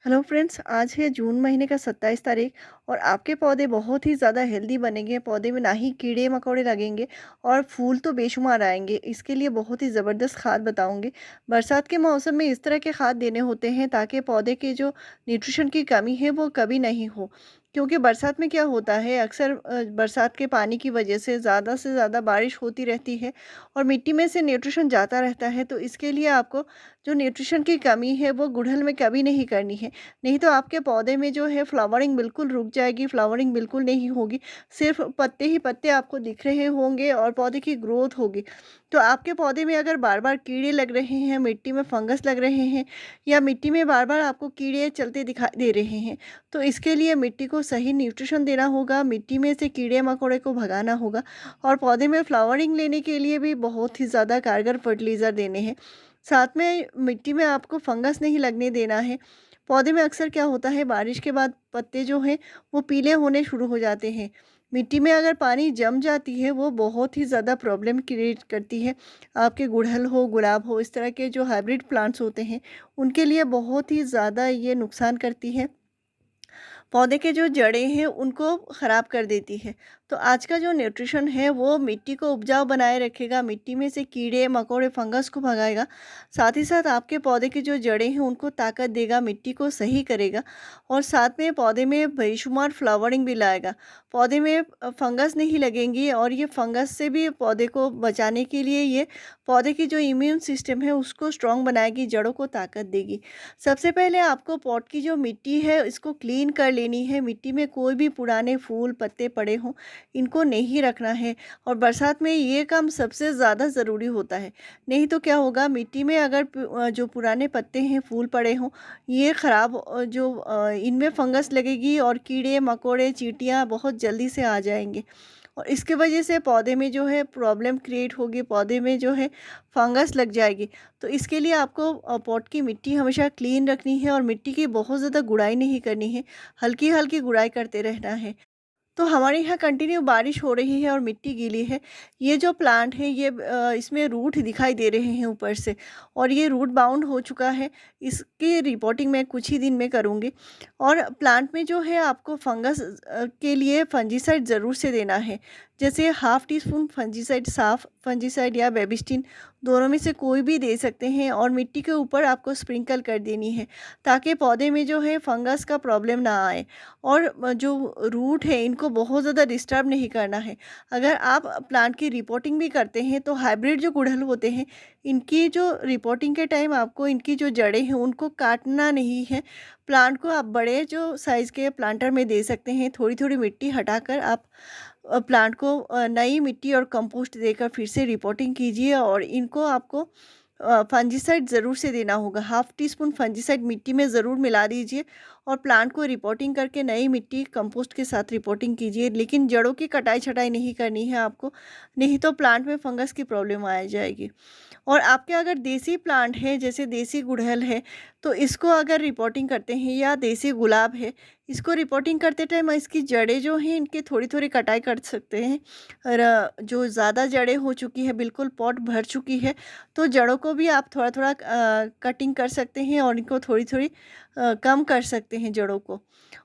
Hello friends, आज है जून महीने का 27 तारीख और आपके पौधे बहुत ही ज़्यादा हेल्दी बनेंगे। पौधे में ना ही कीड़े मकोड़े लगेंगे और फूल तो बेशुमार आएंगे। इसके लिए बहुत ही ज़बरदस्त खाद बताऊंगी। बरसात के मौसम में इस तरह के खाद देने होते हैं ताकि पौधे के जो न्यूट्रिशन की कमी है वो कभी नहीं हो। क्योंकि बरसात में क्या होता है, अक्सर बरसात के पानी की वजह से ज़्यादा बारिश होती रहती है और मिट्टी में से न्यूट्रिशन जाता रहता है। तो इसके लिए आपको जो न्यूट्रिशन की कमी है वो गुड़हल में कभी नहीं करनी है। नहीं तो आपके पौधे में जो है फ्लावरिंग बिल्कुल रुक जाएगी, फ्लावरिंग बिल्कुल नहीं होगी। सिर्फ पत्ते ही पत्ते आपको दिख रहे होंगे और पौधे की ग्रोथ होगी। तो आपके पौधे में अगर बार-बार कीड़े लग रहे हैं, मिट्टी में फंगस लग रहे हैं या मिट्टी में बार-बार आपको कीड़े चलते दिखाई दे रहे हैं, तो इसके लिए मिट्टी को सही न्यूट्रिशन देना होगा, मिट्टी में से कीड़े-मकोड़े को भगाना होगा और पौधे में फ्लावरिंग लेने के लिए भी बहुत ही ज़्यादा कारगर फर्टिलाइज़र देने हैं। साथ में मिट्टी में आपको फंगस नहीं लगने देना है। पौधे में अक्सर क्या होता है, बारिश के बाद पत्ते जो हैं वो पीले होने शुरू हो जाते हैं। मिट्टी में अगर पानी जम जाती है वो बहुत ही ज़्यादा प्रॉब्लम क्रिएट करती है। आपके गुड़हल हो, गुलाब हो, इस तरह के जो हाइब्रिड प्लांट्स होते हैं उनके लिए बहुत ही ज़्यादा ये नुकसान करती है। पौधे के जो जड़ें हैं उनको ख़राब कर देती है। तो आज का जो न्यूट्रिशन है वो मिट्टी को उपजाऊ बनाए रखेगा, मिट्टी में से कीड़े मकोड़े फंगस को भगाएगा। साथ ही साथ आपके पौधे की जो जड़ें हैं उनको ताकत देगा, मिट्टी को सही करेगा और साथ में पौधे में बेशुमार फ्लावरिंग भी लाएगा। पौधे में फंगस नहीं लगेंगी और ये फंगस से भी पौधे को बचाने के लिए ये पौधे की जो इम्यून सिस्टम है उसको स्ट्रॉन्ग बनाएगी, जड़ों को ताकत देगी। सबसे पहले आपको पॉट की जो मिट्टी है इसको क्लीन कर लेनी है। मिट्टी में कोई भी पुराने फूल पत्ते पड़े हों इनको नहीं रखना है और बरसात में ये काम सबसे ज़्यादा ज़रूरी होता है। नहीं तो क्या होगा, मिट्टी में अगर जो पुराने पत्ते हैं फूल पड़े हों ये ख़राब इनमें फंगस लगेगी और कीड़े मकोड़े चींटियाँ बहुत जल्दी से आ जाएंगे और इसके वजह से पौधे में जो है प्रॉब्लम क्रिएट होगी, पौधे में जो है फंगस लग जाएगी। तो इसके लिए आपको पॉट की मिट्टी हमेशा क्लीन रखनी है और मिट्टी की बहुत ज़्यादा गुड़ाई नहीं करनी है, हल्की हल्की गुड़ाई करते रहना है। तो हमारे यहाँ कंटिन्यू बारिश हो रही है और मिट्टी गीली है। ये जो प्लांट है ये इसमें रूट दिखाई दे रहे हैं ऊपर से और ये रूट बाउंड हो चुका है। इसकी रिपोर्टिंग मैं कुछ ही दिन में करूँगी और प्लांट में जो है आपको फंगस के लिए फंजीसाइड ज़रूर से देना है। जैसे हाफ़ टी स्पून फंजीसाइड, साफ फंजीसाइड या बेबिस्टिन, दोनों में से कोई भी दे सकते हैं और मिट्टी के ऊपर आपको स्प्रिंकल कर देनी है ताकि पौधे में जो है फंगस का प्रॉब्लम ना आए और जो रूट है इनको बहुत ज़्यादा डिस्टर्ब नहीं करना है। अगर आप प्लांट की रिपोर्टिंग भी करते हैं तो हाइब्रिड जो गुड़हल होते हैं इनकी जो रिपोर्टिंग के टाइम आपको इनकी जो जड़ें हैं उनको काटना नहीं है। प्लांट को आप बड़े जो साइज़ के प्लांटर में दे सकते हैं। थोड़ी थोड़ी मिट्टी हटाकर आप प्लांट को नई मिट्टी और कंपोस्ट देकर फिर से रिपोर्टिंग कीजिए और इनको आपको फंजीसाइड ज़रूर से देना होगा। हाफ़ टी स्पून फंजीसाइड मिट्टी में ज़रूर मिला दीजिए और प्लांट को रिपोर्टिंग करके नई मिट्टी कंपोस्ट के साथ रिपोर्टिंग कीजिए। लेकिन जड़ों की कटाई छटाई नहीं करनी है आपको, नहीं तो प्लांट में फंगस की प्रॉब्लम आ जाएगी। और आपके अगर देसी प्लांट है, जैसे देसी गुड़हल है, तो इसको अगर रिपोर्टिंग करते हैं या देसी गुलाब है, इसको रिपोर्टिंग करते टाइम इसकी जड़ें जो हैं इनकी थोड़ी थोड़ी कटाई कर सकते हैं। और जो ज़्यादा जड़ें हो चुकी है, बिल्कुल पॉट भर चुकी है, तो जड़ों को भी आप थोड़ा थोड़ा कटिंग कर सकते हैं और इनको थोड़ी थोड़ी कम कर सकते हैं जड़ों को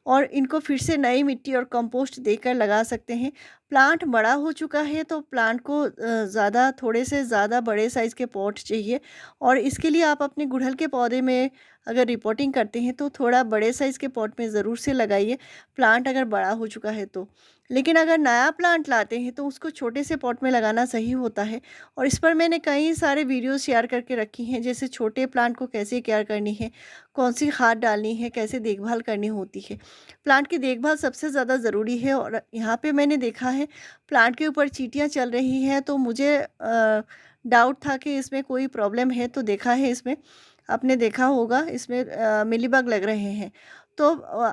और इनको फिर से नई मिट्टी और कंपोस्ट देकर लगा सकते हैं। प्लांट बड़ा हो चुका है तो प्लांट को ज़्यादा, थोड़े से ज़्यादा बड़े साइज़ के पॉट चाहिए और इसके लिए आप अपने गुड़हल के पौधे में अगर रिपोर्टिंग करते हैं तो थोड़ा बड़े साइज़ के पॉट में ज़रूर से लगाइए, प्लांट अगर बड़ा हो चुका है तो। लेकिन अगर नया प्लांट लाते हैं तो उसको छोटे से पॉट में लगाना सही होता है और इस पर मैंने कई सारे वीडियोस शेयर करके रखी हैं, जैसे छोटे प्लांट को कैसे केयर करनी है, कौन सी खाद डालनी है, कैसे देखभाल करनी होती है। प्लांट की देखभाल सबसे ज़्यादा ज़रूरी है और यहाँ पे मैंने देखा है प्लांट के ऊपर चींटियाँ चल रही हैं तो मुझे डाउट था कि इसमें कोई प्रॉब्लम है, तो देखा है इसमें, आपने देखा होगा इसमें मिलीबग लग रहे हैं। तो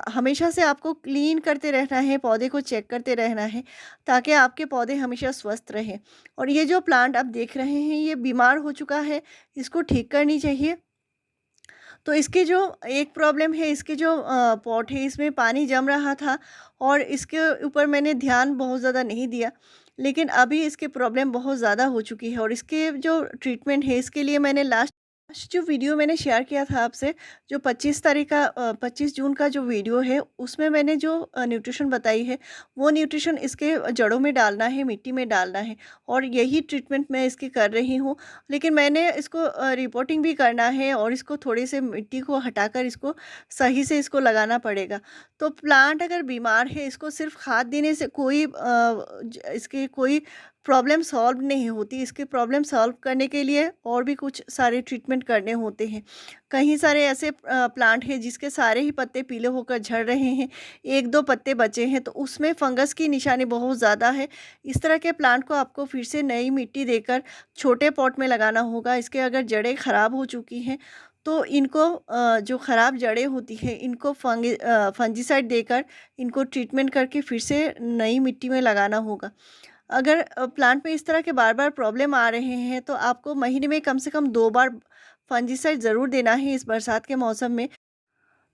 हमेशा से आपको क्लीन करते रहना है, पौधे को चेक करते रहना है ताकि आपके पौधे हमेशा स्वस्थ रहें। और ये जो प्लांट आप देख रहे हैं ये बीमार हो चुका है, इसको ठीक करनी चाहिए। तो इसकी जो एक प्रॉब्लम है, इसकी जो पॉट है इसमें पानी जम रहा था और इसके ऊपर मैंने ध्यान बहुत ज़्यादा नहीं दिया। लेकिन अभी इसकी प्रॉब्लम बहुत ज़्यादा हो चुकी है और इसके जो ट्रीटमेंट है इसके लिए मैंने लास्ट आज जो वीडियो मैंने शेयर किया था आपसे, जो 25 तारीख का 25 जून का जो वीडियो है, उसमें मैंने जो न्यूट्रिशन बताई है, वो न्यूट्रिशन इसके जड़ों में डालना है, मिट्टी में डालना है, और यही ट्रीटमेंट मैं इसकी कर रही हूँ। लेकिन मैंने इसको रिपोर्टिंग भी करना है, और इसको थोड़ी से मिट्टी को हटाकर इसको सही से इसको लगाना पड़ेगा। तो प्लांट अगर बीमार है, इसको सिर्फ खाद देने से इसकी कोई प्रॉब्लम सॉल्व नहीं होती। इसकी प्रॉब्लम सॉल्व करने के लिए और भी कुछ सारे ट्रीटमेंट करने होते हैं। कई सारे ऐसे प्लांट हैं जिसके सारे ही पत्ते पीले होकर झड़ रहे हैं, 1-2 पत्ते बचे हैं, तो उसमें फंगस की निशानी बहुत ज़्यादा है। इस तरह के प्लांट को आपको फिर से नई मिट्टी देकर छोटे पॉट में लगाना होगा। इसके अगर जड़ें ख़राब हो चुकी हैं, तो इनको जो ख़राब जड़ें होती हैं, इनको फंजीसाइड देकर इनको ट्रीटमेंट करके फिर से नई मिट्टी में लगाना होगा। अगर प्लांट में इस तरह के बार-बार प्रॉब्लम आ रहे हैं, तो आपको महीने में कम से कम 2 बार फंजीसाइड ज़रूर देना है इस बरसात के मौसम में।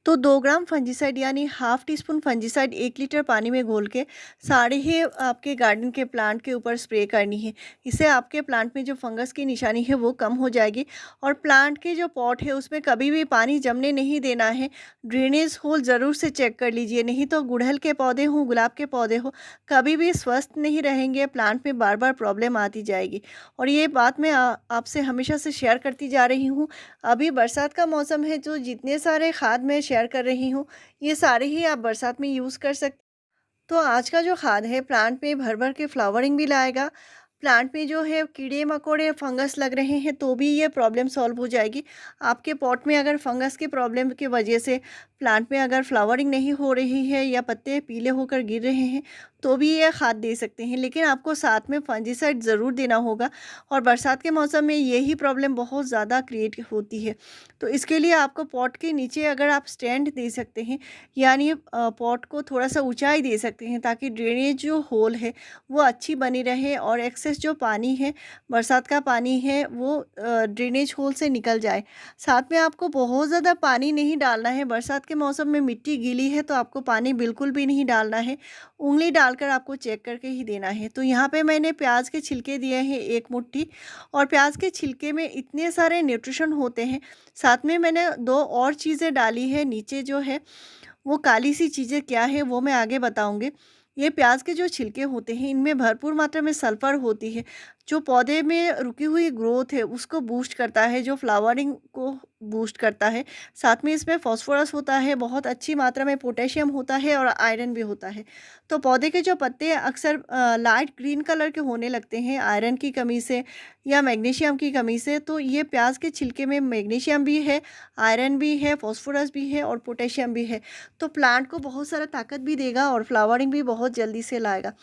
तो 2 ग्राम फंजीसाइड यानी half tea spoon fungicide 1 litre पानी में घोल के सारे ही आपके गार्डन के प्लांट के ऊपर स्प्रे करनी है। इससे आपके प्लांट में जो फंगस की निशानी है वो कम हो जाएगी, और प्लांट के जो पॉट है उसमें कभी भी पानी जमने नहीं देना है। ड्रेनेज होल ज़रूर से चेक कर लीजिए, नहीं तो गुड़हल के पौधे हों, गुलाब के पौधे हों, कभी भी स्वस्थ नहीं रहेंगे, प्लांट में बार-बार प्रॉब्लम आती जाएगी। और ये बात मैं आपसे हमेशा से शेयर करती जा रही हूँ। अभी बरसात का मौसम है, जो जितने सारे खाद मैं शेयर कर रही हूँ, ये सारे ही आप बरसात में यूज़ कर सकते। तो आज का जो खाद है, प्लांट में भर-भर के फ्लावरिंग भी लाएगा। प्लांट में जो है कीड़े-मकोड़े, फंगस लग रहे हैं, तो भी ये प्रॉब्लम सॉल्व हो जाएगी। आपके पॉट में अगर फंगस की प्रॉब्लम की वजह से प्लांट में अगर फ्लावरिंग नहीं हो रही है या पत्ते पीले होकर गिर रहे हैं, तो भी ये खाद दे सकते हैं। लेकिन आपको साथ में फंजीसाइड ज़रूर देना होगा, और बरसात के मौसम में यही प्रॉब्लम बहुत ज़्यादा क्रिएट होती है। तो इसके लिए आपको पॉट के नीचे अगर आप स्टैंड दे सकते हैं, यानी पॉट को थोड़ा-सा ऊँचाई दे सकते हैं, ताकि ड्रेनेज जो होल है वो अच्छी बनी रहे, और एक्सेस जो पानी है, बरसात का पानी है, वो ड्रेनेज होल से निकल जाए। साथ में आपको बहुत ज़्यादा पानी नहीं डालना है। बरसात के मौसम में मिट्टी गीली है, तो आपको पानी बिल्कुल भी नहीं डालना है। उँगली डालकर आपको चेक करके ही देना है। तो यहाँ पे मैंने प्याज के छिलके दिए हैं 1 मुट्ठी, और प्याज के छिलके में इतने सारे न्यूट्रिशन होते हैं। साथ में मैंने 2 और चीज़ें डाली है नीचे, जो है वो काली सी चीज़ें क्या है वो मैं आगे बताऊँगी। ये प्याज के जो छिलके होते हैं, इनमें भरपूर मात्रा में सल्फ़र होती है, जो पौधे में रुकी हुई ग्रोथ है उसको बूस्ट करता है, जो फ्लावरिंग को बूस्ट करता है। साथ में इसमें फ़ॉस्फ़ोरस होता है, बहुत अच्छी मात्रा में पोटेशियम होता है, और आयरन भी होता है। तो पौधे के जो पत्ते अक्सर लाइट ग्रीन कलर के होने लगते हैं आयरन की कमी से या मैग्नीशियम की कमी से, तो ये प्याज के छिलके में मैग्नीशियम भी है, आयरन भी है, फ़ॉस्फ़ोरस भी है, और पोटेशियम भी है। तो प्लांट को बहुत सारा ताकत भी देगा, और फ्लावरिंग भी बहुत जल्दी से लाएगा।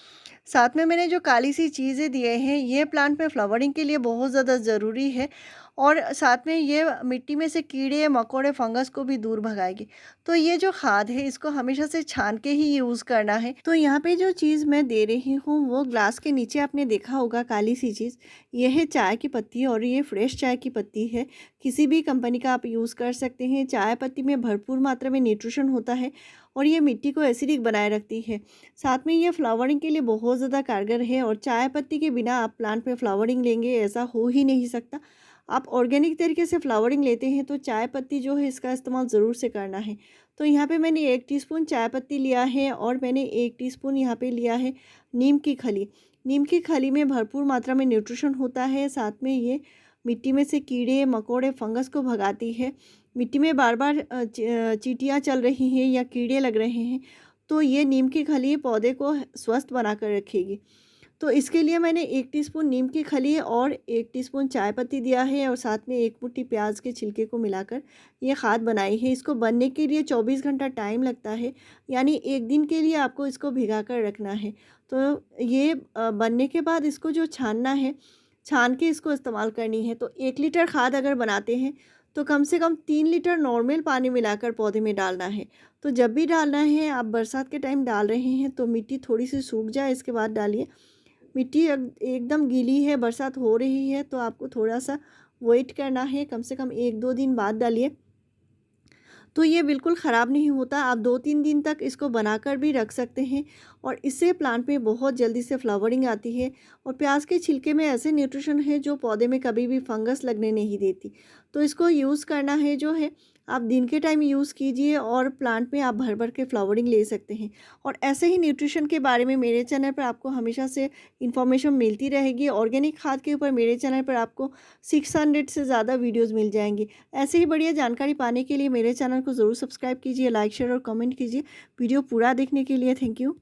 साथ में मैंने जो काली सी चीज़ें दिए हैं, ये प्लांट में फ्लावरिंग के लिए बहुत ज़्यादा ज़रूरी है, और साथ में ये मिट्टी में से कीड़े मकोड़े फंगस को भी दूर भगाएगी। तो ये जो खाद है, इसको हमेशा से छान के ही यूज़ करना है। तो यहाँ पे जो चीज़ मैं दे रही हूँ, वो ग्लास के नीचे आपने देखा होगा काली सी चीज़, ये है चाय की पत्ती, और ये फ्रेश चाय की पत्ती है। किसी भी कंपनी का आप यूज़ कर सकते हैं। चाय पत्ती में भरपूर मात्रा में न्यूट्रिशन होता है, और ये मिट्टी को एसिडिक बनाए रखती है। साथ में ये फ्लावरिंग के लिए बहुत ज़्यादा कारगर है, और चाय पत्ती के बिना आप प्लांट में फ्लावरिंग लेंगे ऐसा हो ही नहीं सकता। आप ऑर्गेनिक तरीके से फ्लावरिंग लेते हैं, तो चाय पत्ती जो है इसका इस्तेमाल ज़रूर से करना है। तो यहाँ पे मैंने 1 टीस्पून चाय पत्ती लिया है, और मैंने 1 टीस्पून यहाँ पे लिया है नीम की खली। नीम की खली में भरपूर मात्रा में न्यूट्रिशन होता है, साथ में ये मिट्टी में से कीड़े मकोड़े फंगस को भगाती है। मिट्टी में बार-बार चींटियाँ चल रही हैं या कीड़े लग रहे हैं, तो ये नीम की खली पौधे को स्वस्थ बनाकर रखेगी। तो इसके लिए मैंने 1 टीस्पून नीम की खली और 1 टीस्पून चाय पत्ती दिया है, और साथ में 1 मुट्ठी प्याज के छिलके को मिलाकर ये खाद बनाई है। इसको बनने के लिए 24 घंटा टाइम लगता है, यानी 1 दिन के लिए आपको इसको भिगा कर रखना है। तो ये बनने के बाद इसको जो छानना है, छान के इसको इस्तेमाल करनी है। तो 1 लीटर खाद अगर बनाते हैं, तो कम से कम 3 लीटर नॉर्मल पानी मिलाकर पौधे में डालना है। तो जब भी डालना है, आप बरसात के टाइम डाल रहे हैं, तो मिट्टी थोड़ी सी सूख जाए इसके बाद डालिए। मिट्टी एकदम गीली है, बरसात हो रही है, तो आपको थोड़ा-सा वेट करना है, कम से कम 1-2 दिन बाद डालिए। तो ये बिल्कुल ख़राब नहीं होता। आप 2-3 दिन तक इसको बनाकर भी रख सकते हैं और इससे प्लांट में बहुत जल्दी से फ्लावरिंग आती है। और प्याज के छिलके में ऐसे न्यूट्रिशन है जो पौधे में कभी भी फंगस लगने नहीं देती। तो इसको यूज़ करना है जो है, आप दिन के टाइम यूज़ कीजिए और प्लांट में आप भर-भर के फ्लावरिंग ले सकते हैं। और ऐसे ही न्यूट्रिशन के बारे में मेरे चैनल पर आपको हमेशा से इन्फॉर्मेशन मिलती रहेगी। ऑर्गेनिक खाद के ऊपर मेरे चैनल पर आपको 600 से ज़्यादा वीडियोज़ मिल जाएँगी। ऐसे ही बढ़िया जानकारी पाने के लिए मेरे चैनल को ज़रूर सब्सक्राइब कीजिए, लाइक, शेयर और कमेंट कीजिए। वीडियो पूरा देखने के लिए थैंक यू।